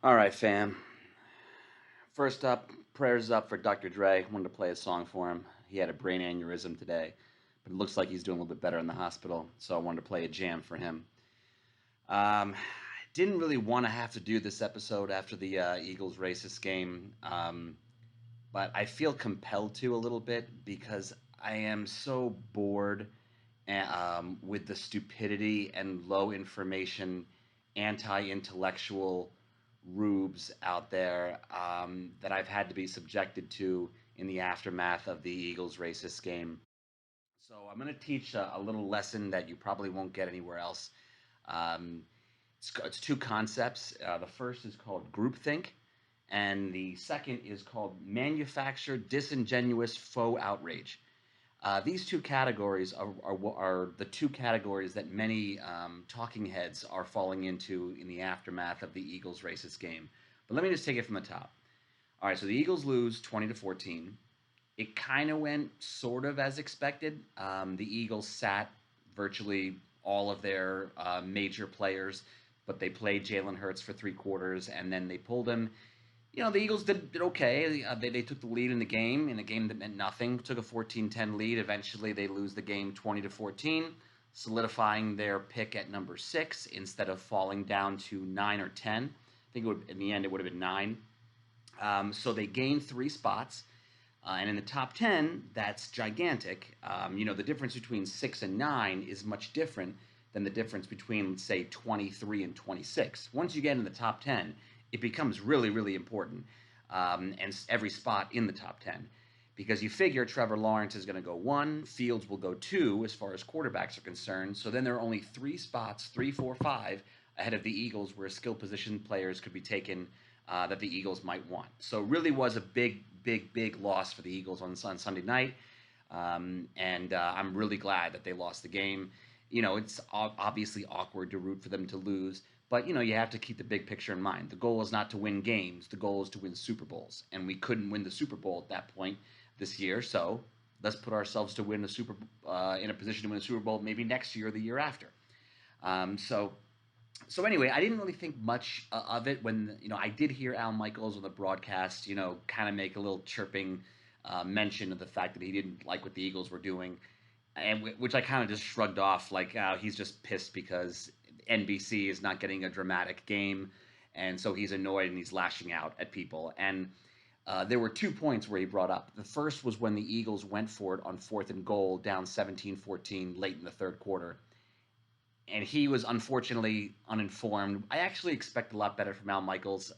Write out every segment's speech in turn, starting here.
All right, fam. First up, prayers up for Dr. Dre. Wanted to play a song for him. He had a brain aneurysm today, but it looks like he's doing a little bit better in the hospital, so I wanted to play a jam for him. I didn't really want to have to do this episode after the Eagles racist game, but I feel compelled to a little bit because I am so bored with the stupidity and low information, anti-intellectual rubes out there that I've had to be subjected to in the aftermath of the Eagles racist game. So I'm going to teach a little lesson that you probably won't get anywhere else. Um, it's two concepts. The first is called groupthink, and the second is called manufactured disingenuous faux outrage. These two categories are the two categories that many talking heads are falling into in the aftermath of the Eagles racist game. But let me just take it from the top. All right, so the Eagles lose 20-14. It kind of went sort of as expected. The Eagles sat virtually all of their major players, but they played Jalen Hurts for 3 quarters, and then they pulled him. The Eagles did okay. They took the lead in a game that meant nothing. Took a 14-10 lead. Eventually, they lose the game 20-14, solidifying their pick at number 6 instead of falling down to 9 or 10. I think in the end it would have been 9. So they gained 3 spots. And in the top 10, that's gigantic. The difference between 6 and 9 is much different than the difference between, say, 23 and 26. Once you get in the top 10, it becomes really, really important. And every spot in the top 10. Because you figure Trevor Lawrence is going to go 1, Fields will go 2 as far as quarterbacks are concerned. So then there are only 3 spots, 3, 4, 5, ahead of the Eagles where skill position players could be taken that the Eagles might want. So it really was a big, big, big loss for the Eagles on Sunday night. And I'm really glad that they lost the game. It's obviously awkward to root for them to lose, but you have to keep the big picture in mind. The goal is not to win games; the goal is to win Super Bowls, and we couldn't win the Super Bowl at that point this year. So let's put ourselves to win a in a position to win a Super Bowl maybe next year or the year after. Um, so so anyway, I didn't really think much of it when I did hear Al Michaels on the broadcast, kind of make a little chirping mention of the fact that he didn't like what the Eagles were doing, and which I kind of just shrugged off, like he's just pissed because NBC is not getting a dramatic game, and so he's annoyed and he's lashing out at people. And there were 2 points where he brought up. The first was when the Eagles went for it on fourth and goal, down 17-14 late in the third quarter, and he was unfortunately uninformed. I actually expect a lot better from Al Michaels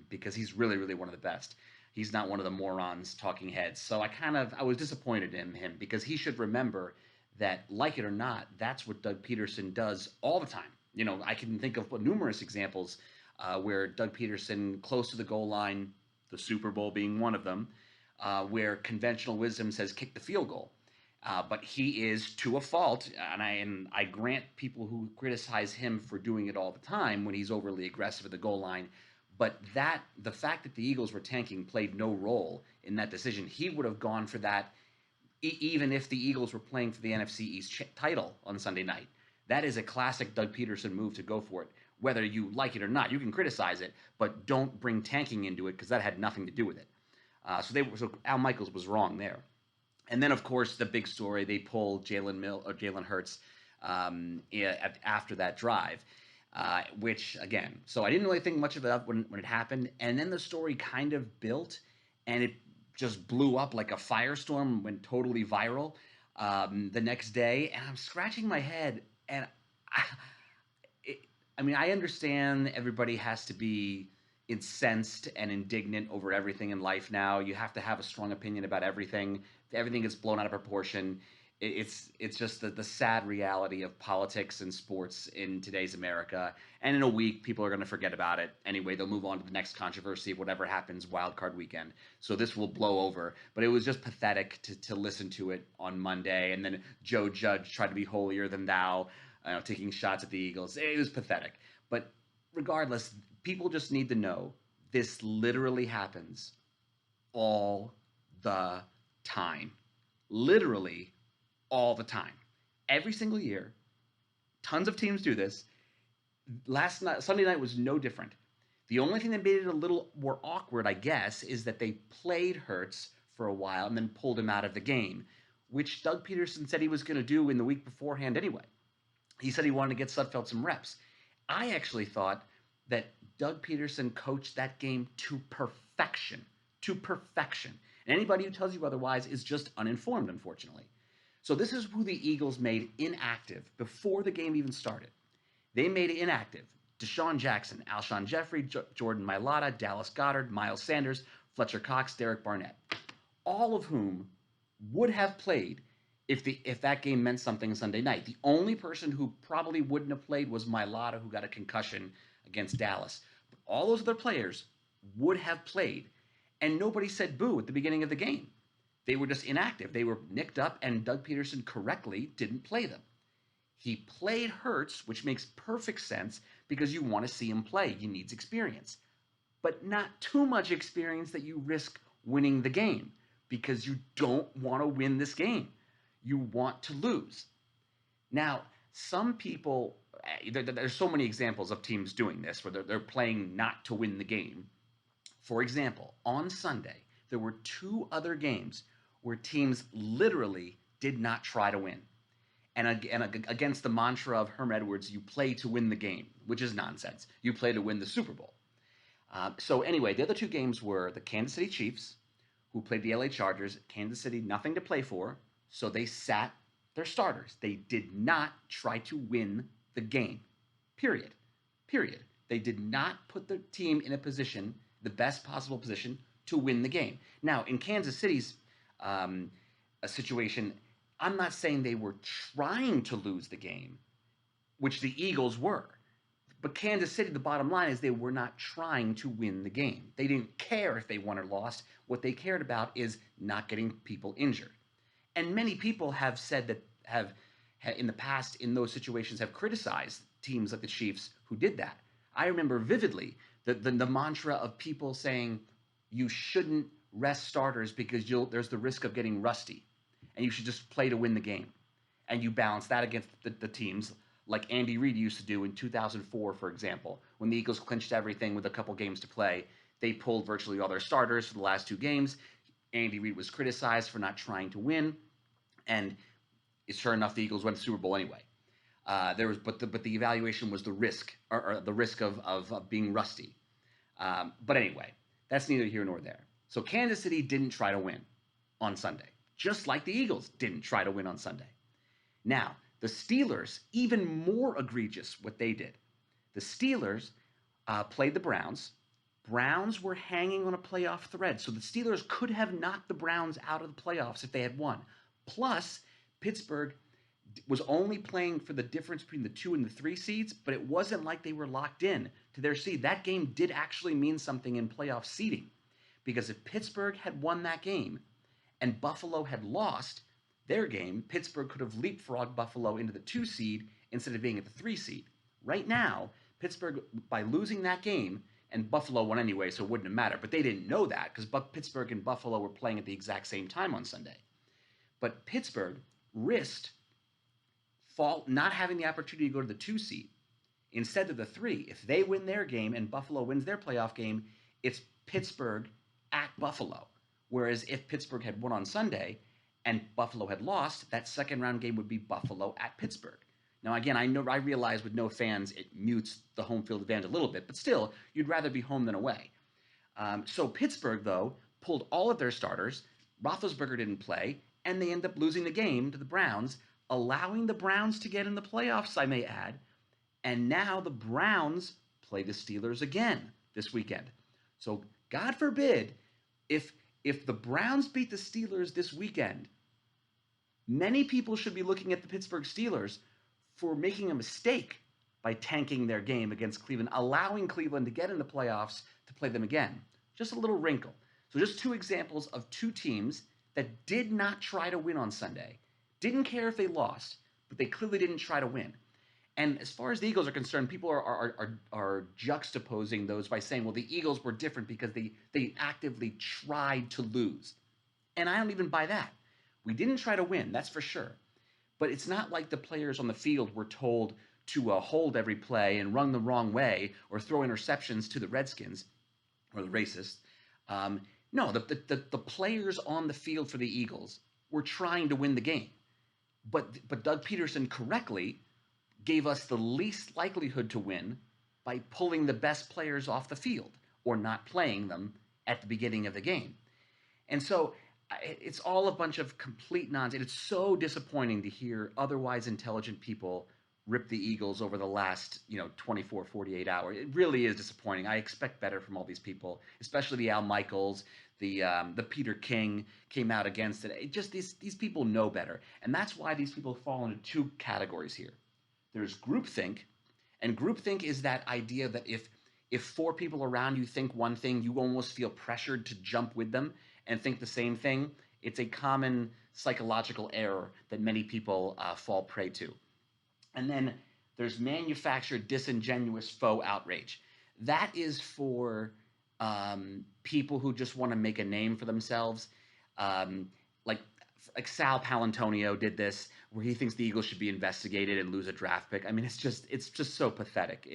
because he's really, really one of the best. He's not one of the morons talking heads. So I was disappointed in him because he should remember that, like it or not, that's what Doug Peterson does all the time. I can think of numerous examples where Doug Peterson, close to the goal line, the Super Bowl being one of them, where conventional wisdom says kick the field goal. But he is to a fault, and I grant people who criticize him for doing it all the time when he's overly aggressive at the goal line. But the fact that the Eagles were tanking played no role in that decision. He would have gone for that even if the Eagles were playing for the NFC East title on Sunday night. That is a classic Doug Peterson move to go for it. Whether you like it or not, you can criticize it, but don't bring tanking into it because that had nothing to do with it. So Al Michaels was wrong there. And then, of course, the big story, they pulled Jalen Hurts after that drive, which, again, so I didn't really think much of it when it happened. And then the story kind of built, and it just blew up like a firestorm, went totally viral the next day. And I'm scratching my head. And I, it, I mean, I understand everybody has to be incensed and indignant over everything in life now. You have to have a strong opinion about everything. Everything gets blown out of proportion. It's just the sad reality of politics and sports in today's America. And in a week, people are going to forget about it anyway. They'll move on to the next controversy, whatever happens, wild card weekend. So this will blow over. But it was just pathetic to listen to it on Monday. And then Joe Judge tried to be holier than thou, taking shots at the Eagles. It was pathetic. But regardless, people just need to know this literally happens all the time. Literally all the time. Every single year. Tons of teams do this. Last night, Sunday night was no different. The only thing that made it a little more awkward, I guess, is that they played Hurts for a while and then pulled him out of the game, which Doug Peterson said he was going to do in the week beforehand anyway. He said he wanted to get Sudfeld some reps. I actually thought that Doug Peterson coached that game to perfection, to perfection. And anybody who tells you otherwise is just uninformed, unfortunately. So this is who the Eagles made inactive before the game even started. They made it inactive. Deshaun Jackson, Alshon Jeffrey, Jordan Mailata, Dallas Goedert, Miles Sanders, Fletcher Cox, Derek Barnett, all of whom would have played if that game meant something Sunday night. The only person who probably wouldn't have played was Mailata, who got a concussion against Dallas. But all those other players would have played, and nobody said boo at the beginning of the game. They were just inactive. They were nicked up, and Doug Peterson correctly didn't play them. He played Hurts, which makes perfect sense because you want to see him play. He needs experience, but not too much experience that you risk winning the game, because you don't want to win this game. You want to lose. Now, some people, there's so many examples of teams doing this where they're playing not to win the game. For example, on Sunday, there were two other games where teams literally did not try to win. And against the mantra of Herm Edwards, you play to win the game, which is nonsense. You play to win the Super Bowl. So anyway, the other two games were the Kansas City Chiefs, who played the LA Chargers. Kansas City, nothing to play for, so they sat their starters. They did not try to win the game, period. Period. They did not put the team in a position, the best possible position, to win the game. Now, in Kansas City's a situation, I'm not saying they were trying to lose the game, which the Eagles were. But Kansas City, the bottom line is they were not trying to win the game. They didn't care if they won or lost. What they cared about is not getting people injured. And many people have said that have in the past in those situations have criticized teams like the Chiefs who did that. I remember vividly the mantra of people saying you shouldn't rest starters because there's the risk of getting rusty, and you should just play to win the game. And you balance that against the teams like Andy Reid used to do in 2004, for example, when the Eagles clinched everything with a couple games to play. They pulled virtually all their starters for the last two games. Andy Reid was criticized for not trying to win, and sure enough, the Eagles went to the Super Bowl anyway. But the evaluation was the risk, or the risk of being rusty. But anyway, that's neither here nor there. So Kansas City didn't try to win on Sunday, just like the Eagles didn't try to win on Sunday. Now, the Steelers, even more egregious what they did. The Steelers played the Browns. Browns were hanging on a playoff thread, so the Steelers could have knocked the Browns out of the playoffs if they had won. Plus, Pittsburgh was only playing for the difference between the 2 and the 3 seeds, but it wasn't like they were locked in to their seed. That game did actually mean something in playoff seeding, because if Pittsburgh had won that game and Buffalo had lost their game, Pittsburgh could have leapfrogged Buffalo into the 2 seed instead of being at the 3 seed. Right now, Pittsburgh, by losing that game, and Buffalo won anyway, so it wouldn't have mattered, but they didn't know that because Pittsburgh and Buffalo were playing at the exact same time on Sunday. But Pittsburgh risked not having the opportunity to go to the 2 seed instead of the 3. If they win their game and Buffalo wins their playoff game, it's Pittsburgh at Buffalo. Whereas if Pittsburgh had won on Sunday and Buffalo had lost, that second round game would be Buffalo at Pittsburgh. Now, again, I realize with no fans, it mutes the home field advantage a little bit, but still, you'd rather be home than away. So Pittsburgh, though, pulled all of their starters. Roethlisberger didn't play, and they end up losing the game to the Browns, allowing the Browns to get in the playoffs, I may add. And now the Browns play the Steelers again this weekend. So God forbid, if the Browns beat the Steelers this weekend, many people should be looking at the Pittsburgh Steelers for making a mistake by tanking their game against Cleveland, allowing Cleveland to get in the playoffs to play them again. Just a little wrinkle. So just two examples of two teams that did not try to win on Sunday. Didn't care if they lost, but they clearly didn't try to win. And as far as the Eagles are concerned, people are juxtaposing those by saying, well, the Eagles were different because they actively tried to lose. And I don't even buy that. We didn't try to win, that's for sure. But it's not like the players on the field were told to hold every play and run the wrong way or throw interceptions to the Redskins or the racists. Um, no, the players on the field for the Eagles were trying to win the game. But Doug Pederson correctly gave us the least likelihood to win by pulling the best players off the field or not playing them at the beginning of the game. And so it's all a bunch of complete nonsense. It's so disappointing to hear otherwise intelligent people rip the Eagles over the last, 24, 48 hours. It really is disappointing. I expect better from all these people, especially the Al Michaels, the Peter King came out against it. Just these people know better. And that's why these people fall into two categories here. There's groupthink, and groupthink is that idea that if four people around you think one thing, you almost feel pressured to jump with them and think the same thing. It's a common psychological error that many people fall prey to. And then there's manufactured, disingenuous, faux outrage. That is for people who just want to make a name for themselves. Um, like like Sal Palantonio did this, where he thinks the Eagles should be investigated and lose a draft pick. I mean, it's just so pathetic.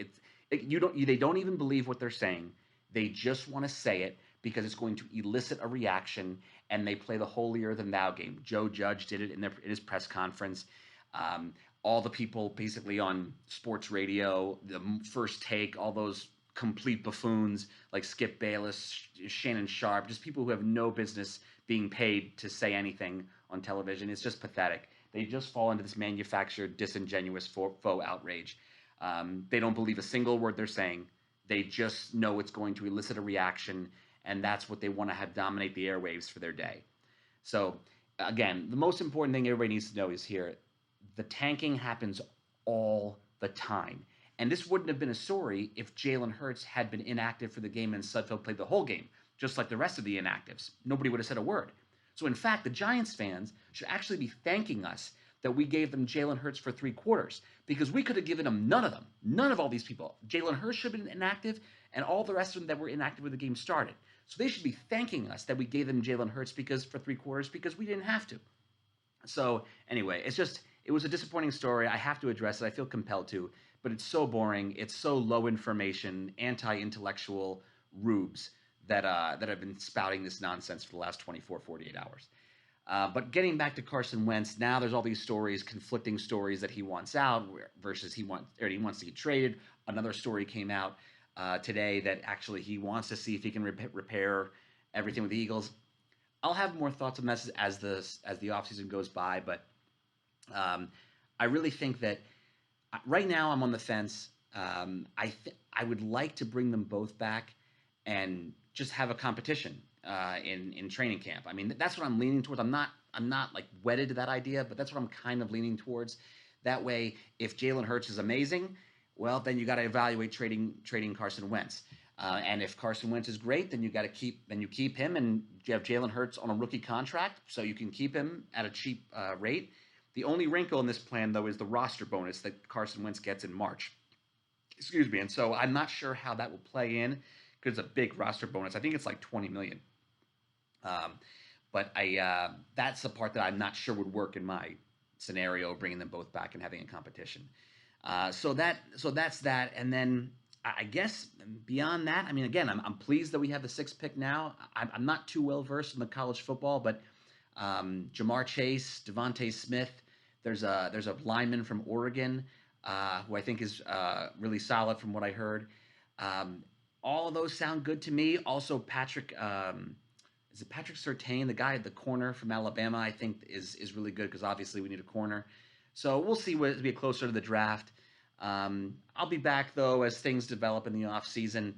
They don't even believe what they're saying. They just want to say it because it's going to elicit a reaction, and they play the holier than thou game. Joe Judge did it in his press conference. All the people basically on sports radio, the First Take, all those complete buffoons like Skip Bayless, Shannon Sharp, just people who have no business being paid to say anything on television. It's just pathetic. They just fall into this manufactured, disingenuous, faux outrage. They don't believe a single word they're saying. They just know it's going to elicit a reaction, and that's what they want to have dominate the airwaves for their day. So, again, the most important thing everybody needs to know is here, the tanking happens all the time. And this wouldn't have been a story if Jalen Hurts had been inactive for the game and Sudfeld played the whole game, just like the rest of the inactives. Nobody would have said a word. So, in fact, the Giants fans should actually be thanking us that we gave them Jalen Hurts for 3 quarters, because we could have given them none of them, none of all these people. Jalen Hurts should have been inactive, and all the rest of them that were inactive when the game started. So they should be thanking us that we gave them Jalen Hurts for 3 quarters, because we didn't have to. So anyway, it was a disappointing story. I have to address it. I feel compelled to, but it's so boring. It's so low information, anti-intellectual rubes that have been spouting this nonsense for the last 24, 48 hours. But getting back to Carson Wentz, now there's all these stories, conflicting stories that he wants out versus he wants to get traded. Another story came out today that actually he wants to see if he can repair everything with the Eagles. I'll have more thoughts on this as the offseason goes by, but I really think that right now I'm on the fence. I would like to bring them both back and just have a competition in training camp. I mean, that's what I'm leaning towards. I'm not like wedded to that idea, but that's what I'm kind of leaning towards. That way, if Jalen Hurts is amazing, well, then you got to evaluate trading Carson Wentz. And if Carson Wentz is great, then you keep him, and you have Jalen Hurts on a rookie contract, so you can keep him at a cheap rate. The only wrinkle in this plan, though, is the roster bonus that Carson Wentz gets in March. Excuse me. And so I'm not sure how that will play in, because it's a big roster bonus. I think it's like $20 million. But that's the part that I'm not sure would work in my scenario, bringing them both back and having a competition. So that's that. And then I guess beyond that, I mean, again, I'm pleased that we have the 6th pick now. I'm not too well versed in the college football, but Jamar Chase, Devontae Smith, there's a lineman from Oregon who I think is really solid from what I heard. All of those sound good to me. Also, Patrick Surtain, the guy at the corner from Alabama, I think is really good, because obviously we need a corner. So we'll see as we get closer to the draft. I'll be back, though, as things develop in the offseason.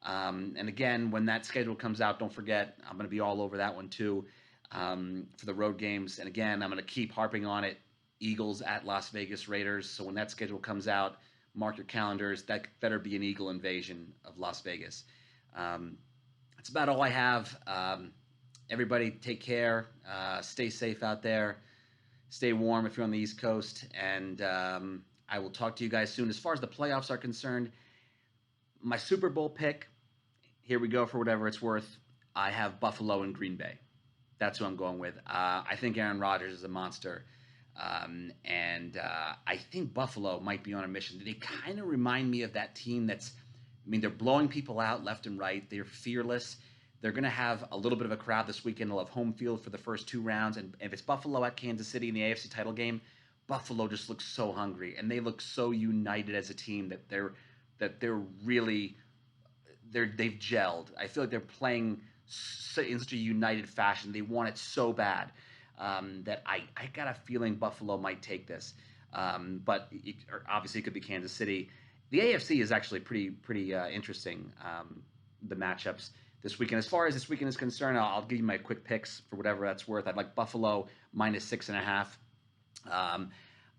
And again, when that schedule comes out, don't forget, I'm going to be all over that one too for the road games. And again, I'm going to keep harping on it. Eagles at Las Vegas Raiders. So when that schedule comes out, mark your calendars. That better be an Eagle invasion of Las Vegas. That's about all I have. Everybody take care. Stay safe out there. Stay warm if you're on the East Coast. And I will talk to you guys soon. As far as the playoffs are concerned, my Super Bowl pick, here we go for whatever it's worth. I have Buffalo and Green Bay. That's who I'm going with. I think Aaron Rodgers is a monster. And I think Buffalo might be on a mission. They kind of remind me of that team that's, I mean, they're blowing people out left and right. They're fearless. They're going to have a little bit of a crowd this weekend. They'll have home field for the first two rounds. And if it's Buffalo at Kansas City in the AFC title game, Buffalo just looks so hungry and they look so united as a team that they're really they've gelled. I feel like they're playing in such a united fashion. They want it so bad that I got a feeling Buffalo might take this. But obviously, it could be Kansas City. The AFC is actually pretty interesting. The matchups this weekend. As far as this weekend is concerned, I'll give you my quick picks for whatever that's worth. I'd like Buffalo -6.5. Um,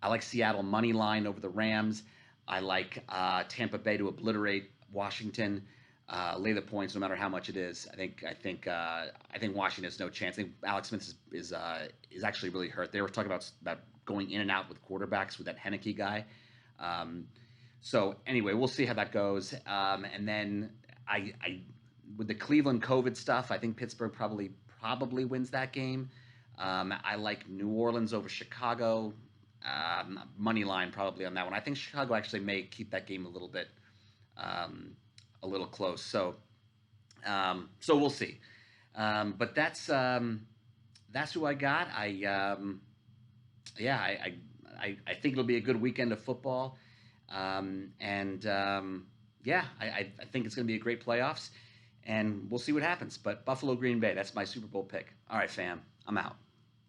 I like Seattle money line over the Rams. I like Tampa Bay to obliterate Washington. Lay the points no matter how much it is. I think Washington has no chance. I think Alex Smith is actually really hurt. They were talking about going in and out with quarterbacks with that Heineke guy. Um, so anyway, we'll see how that goes. And then I with the Cleveland COVID stuff, I think Pittsburgh probably wins that game. I like New Orleans over Chicago. Money line probably on that one. I think Chicago actually may keep that game um, a little close. So we'll see. But that's who I got. Yeah, I think it'll be a good weekend of football. And yeah, I think it's going to be a great playoffs, and we'll see what happens. But Buffalo Green Bay, that's my Super Bowl pick. All right, fam, I'm out.